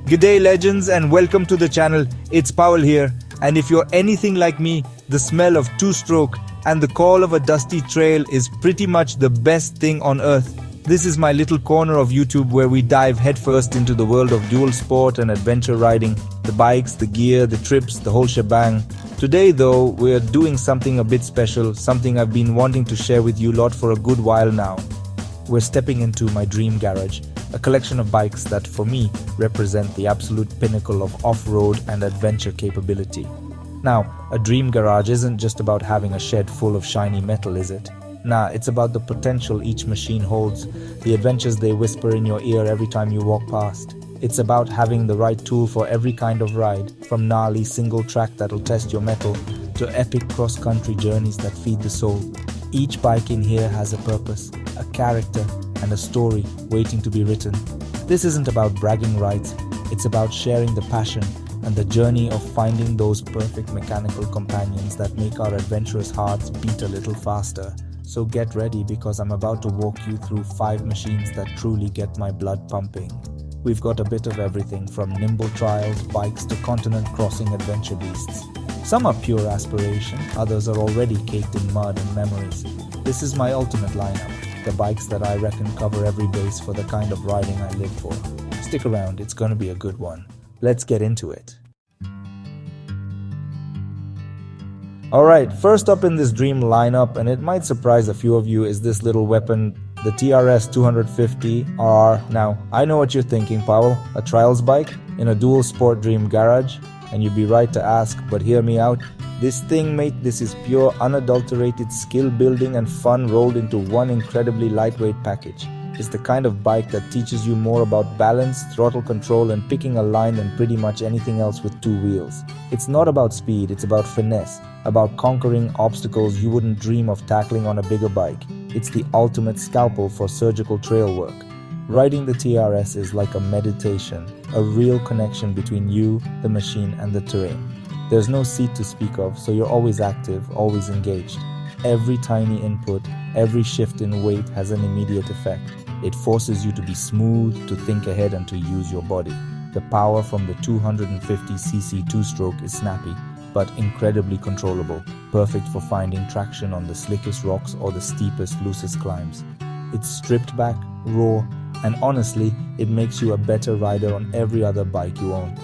G'day legends and welcome to the channel. It's Powell here, and if you're anything like me, the smell of two-stroke and the call of a dusty trail is pretty much the best thing on earth. This is my little corner of YouTube where we dive headfirst into the world of dual sport and adventure riding, the bikes, the gear, the trips, the whole shebang. Today though, we're doing something a bit special, something I've been wanting to share with you lot for a good while now. We're stepping into my dream garage, a collection of bikes that for me represent the absolute pinnacle of off-road and adventure capability. Now, a dream garage isn't just about having a shed full of shiny metal, is it? Nah, it's about the potential each machine holds, the adventures they whisper in your ear every time you walk past. It's about having the right tool for every kind of ride, from gnarly single track that'll test your mettle to epic cross-country journeys that feed the soul. Each bike in here has a purpose, a character, and a story waiting to be written. This isn't about bragging rights, it's about sharing the passion and the journey of finding those perfect mechanical companions that make our adventurous hearts beat a little faster. So get ready, because I'm about to walk you through 5 machines that truly get my blood pumping. We've got a bit of everything from nimble trials, bikes to continent-crossing adventure beasts. Some are pure aspiration, others are already caked in mud and memories. This is my ultimate lineup, the bikes that I reckon cover every base for the kind of riding I live for. Stick around, it's gonna be a good one. Let's get into it. Alright, first up in this dream lineup, and it might surprise a few of you, is this little weapon, the TRS 250RR. Now, I know what you're thinking, Powell, a trials bike in a dual sport dream garage? And you'd be right to ask, but hear me out. This thing, mate, this is pure unadulterated skill building and fun rolled into one incredibly lightweight package. It's the kind of bike that teaches you more about balance, throttle control, and picking a line than pretty much anything else with 2 wheels. It's not about speed, it's about finesse, about conquering obstacles you wouldn't dream of tackling on a bigger bike. It's the ultimate scalpel for surgical trail work. Riding the TRS is like a meditation, a real connection between you, the machine, and the terrain. There's no seat to speak of, so you're always active, always engaged. Every tiny input, every shift in weight has an immediate effect. It forces you to be smooth, to think ahead, and to use your body. The power from the 250cc two-stroke is snappy, but incredibly controllable, perfect for finding traction on the slickest rocks or the steepest, loosest climbs. It's stripped back, raw, and honestly, it makes you a better rider on every other bike you own.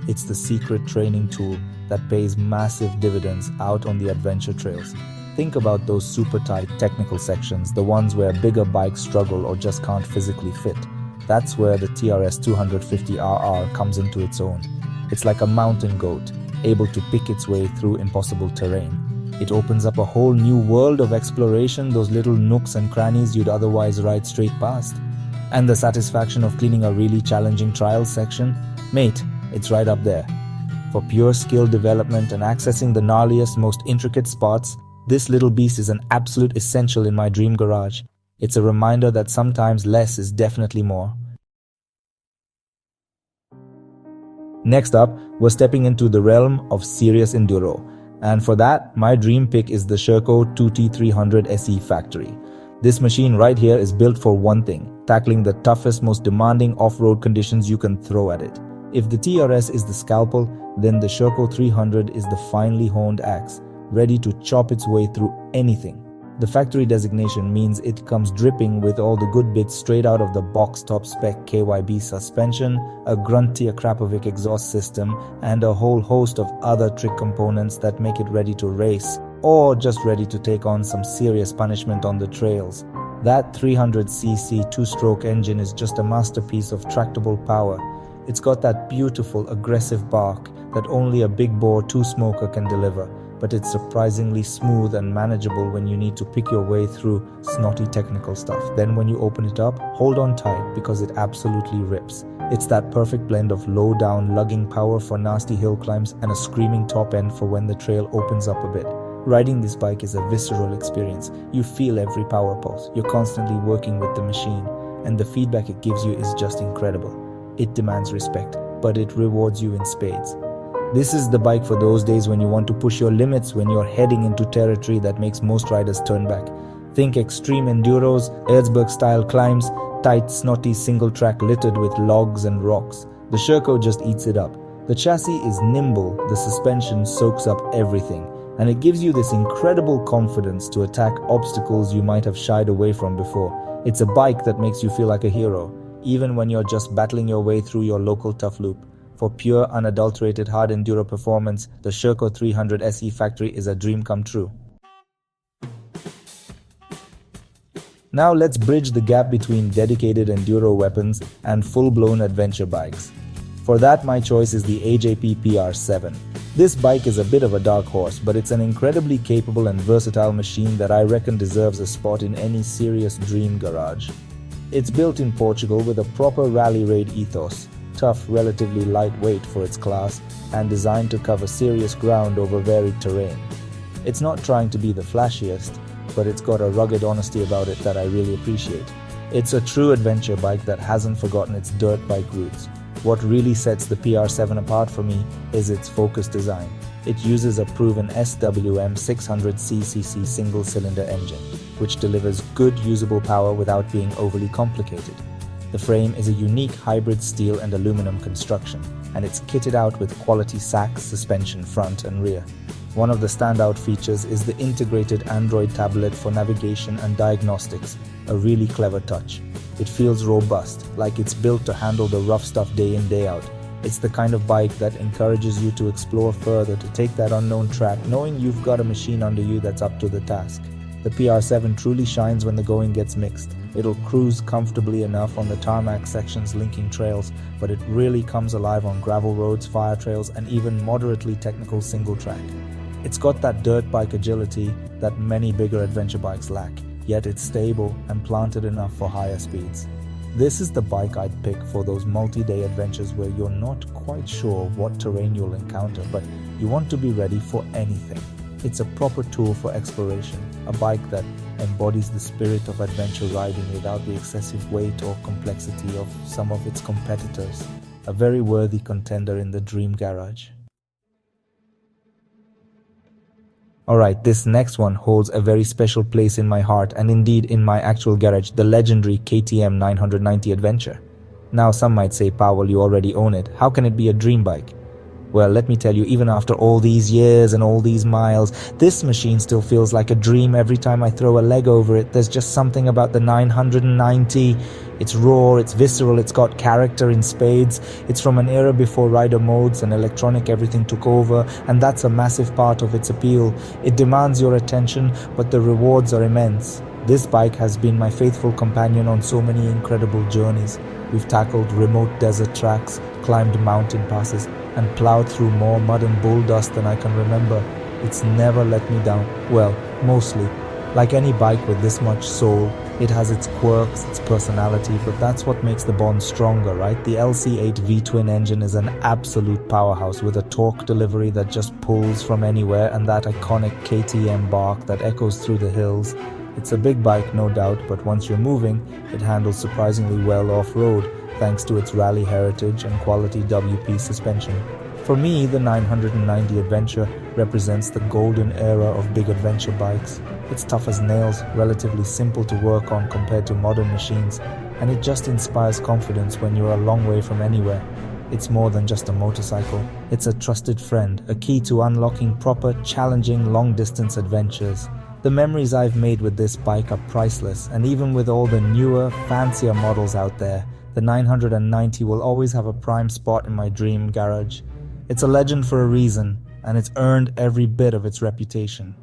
It's the secret training tool that pays massive dividends out on the adventure trails. Think about those super tight technical sections, the ones where bigger bikes struggle or just can't physically fit. That's where the TRS 250RR comes into its own. It's like a mountain goat, able to pick its way through impossible terrain. It opens up a whole new world of exploration, those little nooks and crannies you'd otherwise ride straight past. And the satisfaction of cleaning a really challenging trial section? Mate, it's right up there. For pure skill development and accessing the gnarliest, most intricate spots, this little beast is an absolute essential in my dream garage. It's a reminder that sometimes less is definitely more. Next up, we're stepping into the realm of serious enduro. And for that, my dream pick is the Sherco 2T300 SE Factory. This machine right here is built for one thing, tackling the toughest, most demanding off-road conditions you can throw at it. If the TRS is the scalpel, then the Sherco 300 is the finely honed axe, ready to chop its way through anything. The factory designation means it comes dripping with all the good bits straight out of the box top spec KYB suspension, a Gruntia Krapovic exhaust system, and a whole host of other trick components that make it ready to race, or just ready to take on some serious punishment on the trails. That 300cc two-stroke engine is just a masterpiece of tractable power. It's got that beautiful, aggressive bark that only a big bore two-smoker can deliver, but it's surprisingly smooth and manageable when you need to pick your way through snotty technical stuff. Then when you open it up, hold on tight because it absolutely rips. It's that perfect blend of low-down lugging power for nasty hill climbs and a screaming top end for when the trail opens up a bit. Riding this bike is a visceral experience. You feel every power pulse. You're constantly working with the machine, and the feedback it gives you is just incredible. It demands respect, but it rewards you in spades. This is the bike for those days when you want to push your limits, when you're heading into territory that makes most riders turn back. Think extreme enduros, Erzberg-style climbs, tight, snotty single track littered with logs and rocks. The Sherco just eats it up. The chassis is nimble, the suspension soaks up everything, and it gives you this incredible confidence to attack obstacles you might have shied away from before. It's a bike that makes you feel like a hero, even when you're just battling your way through your local tough loop. For pure, unadulterated hard enduro performance, the Sherco 300 SE Factory is a dream come true. Now let's bridge the gap between dedicated enduro weapons and full-blown adventure bikes. For that, my choice is the AJP PR7. This bike is a bit of a dark horse, but it's an incredibly capable and versatile machine that I reckon deserves a spot in any serious dream garage. It's built in Portugal with a proper rally raid ethos, tough, relatively lightweight for its class, and designed to cover serious ground over varied terrain. It's not trying to be the flashiest, but it's got a rugged honesty about it that I really appreciate. It's a true adventure bike that hasn't forgotten its dirt bike roots. What really sets the PR7 apart for me is its focused design. It uses a proven SWM 600cc single-cylinder engine, which delivers good usable power without being overly complicated. The frame is a unique hybrid steel and aluminum construction, and it's kitted out with quality Sachs suspension front and rear. One of the standout features is the integrated Android tablet for navigation and diagnostics, a really clever touch. It feels robust, like it's built to handle the rough stuff day in, day out. It's the kind of bike that encourages you to explore further, to take that unknown track, knowing you've got a machine under you that's up to the task. The PR7 truly shines when the going gets mixed. It'll cruise comfortably enough on the tarmac sections linking trails, but it really comes alive on gravel roads, fire trails, and even moderately technical single track. It's got that dirt bike agility that many bigger adventure bikes lack, yet it's stable and planted enough for higher speeds. This is the bike I'd pick for those multi-day adventures where you're not quite sure what terrain you'll encounter, but you want to be ready for anything. It's a proper tool for exploration, a bike that embodies the spirit of adventure riding without the excessive weight or complexity of some of its competitors. A very worthy contender in the dream garage. Alright, this next one holds a very special place in my heart and indeed in my actual garage, the legendary KTM 990 Adventure. Now some might say, Powell, you already own it. How can it be a dream bike? Well, let me tell you, even after all these years and all these miles, this machine still feels like a dream every time I throw a leg over it. There's just something about the 990. It's raw, it's visceral, it's got character in spades. It's from an era before rider modes and electronic everything took over, and that's a massive part of its appeal. It demands your attention, but the rewards are immense. This bike has been my faithful companion on so many incredible journeys. We've tackled remote desert tracks, climbed mountain passes, and plowed through more mud and bull dust than I can remember. It's never let me down. Well, mostly. Like any bike with this much soul, it has its quirks, its personality, but that's what makes the bond stronger, right? The LC8 V-twin engine is an absolute powerhouse with a torque delivery that just pulls from anywhere and that iconic KTM bark that echoes through the hills. It's a big bike, no doubt, but once you're moving, it handles surprisingly well off-road, thanks to its rally heritage and quality WP suspension. For me, the 990 Adventure represents the golden era of big adventure bikes. It's tough as nails, relatively simple to work on compared to modern machines, and it just inspires confidence when you're a long way from anywhere. It's more than just a motorcycle. It's a trusted friend, a key to unlocking proper, challenging, long-distance adventures. The memories I've made with this bike are priceless, and even with all the newer, fancier models out there, the 990 will always have a prime spot in my dream garage. It's a legend for a reason, and it's earned every bit of its reputation.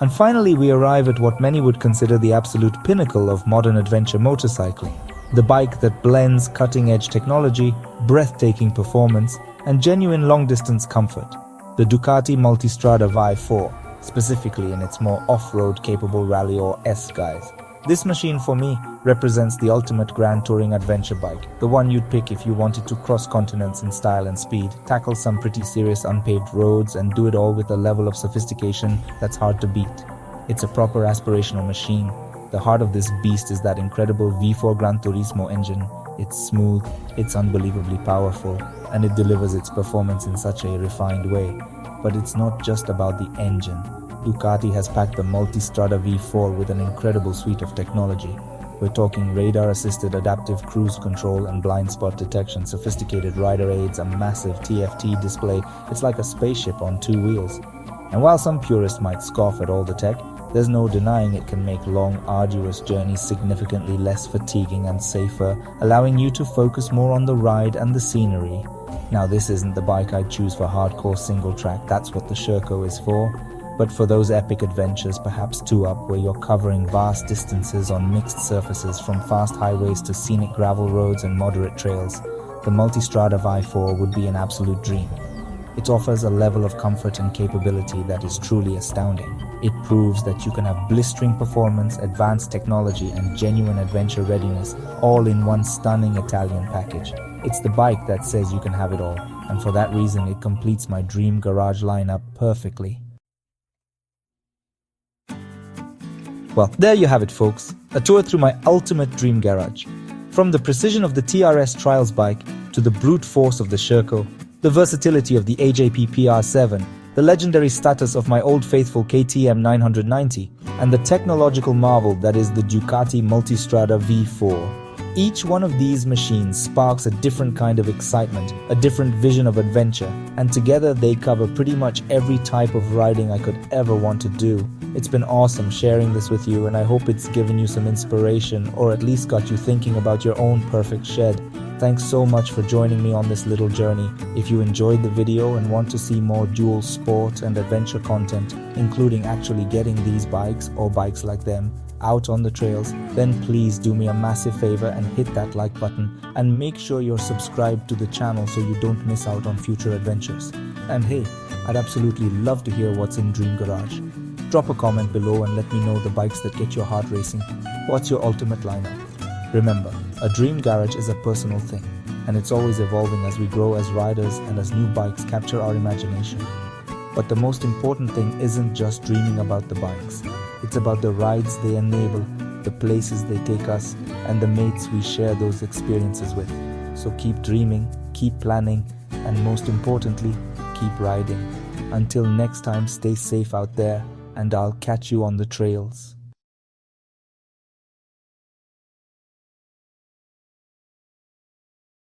And finally, we arrive at what many would consider the absolute pinnacle of modern adventure motorcycling. The bike that blends cutting-edge technology, breathtaking performance, and genuine long-distance comfort. The Ducati Multistrada Vi 4, specifically in its more off-road capable rally or S guise. This machine for me represents the ultimate grand touring adventure bike, the one you'd pick if you wanted to cross continents in style and speed, tackle some pretty serious unpaved roads, and do it all with a level of sophistication that's hard to beat. It's a proper aspirational machine. The heart of this beast is that incredible V4 Gran Turismo engine. It's smooth, it's unbelievably powerful, and it delivers its performance in such a refined way. But it's not just about the engine. Ducati has packed the Multistrada V4 with an incredible suite of technology. We're talking radar-assisted adaptive cruise control and blind spot detection, sophisticated rider aids, a massive TFT display. It's like a spaceship on two wheels. And while some purists might scoff at all the tech, there's no denying it can make long, arduous journeys significantly less fatiguing and safer, allowing you to focus more on the ride and the scenery. Now, this isn't the bike I'd choose for hardcore single track, that's what the Sherco is for. But for those epic adventures, perhaps two up, where you're covering vast distances on mixed surfaces from fast highways to scenic gravel roads and moderate trails, the Multistrada Vi4 would be an absolute dream. It offers a level of comfort and capability that is truly astounding. It proves that you can have blistering performance, advanced technology, and genuine adventure readiness all in one stunning Italian package. It's the bike that says you can have it all, and for that reason it completes my dream garage lineup perfectly. Well, there you have it, folks. A tour through my ultimate dream garage. From the precision of the TRS Trials bike to the brute force of the Sherco, the versatility of the AJP PR7, the legendary status of my old faithful KTM 990, and the technological marvel that is the Ducati Multistrada V4. Each one of these machines sparks a different kind of excitement, a different vision of adventure, and together they cover pretty much every type of riding I could ever want to do. It's been awesome sharing this with you, and I hope it's given you some inspiration or at least got you thinking about your own perfect shed. Thanks so much for joining me on this little journey. If you enjoyed the video and want to see more dual sport and adventure content, including actually getting these bikes or bikes like them out on the trails, then please do me a massive favor and hit that like button, and make sure you're subscribed to the channel so you don't miss out on future adventures. And hey, I'd absolutely love to hear what's in Dream Garage. Drop a comment below and let me know the bikes that get your heart racing. What's your ultimate lineup? Remember, a dream garage is a personal thing, and it's always evolving as we grow as riders and as new bikes capture our imagination. But the most important thing isn't just dreaming about the bikes. It's about the rides they enable, the places they take us, and the mates we share those experiences with. So keep dreaming, keep planning, and most importantly, keep riding. Until next time, stay safe out there, and I'll catch you on the trails.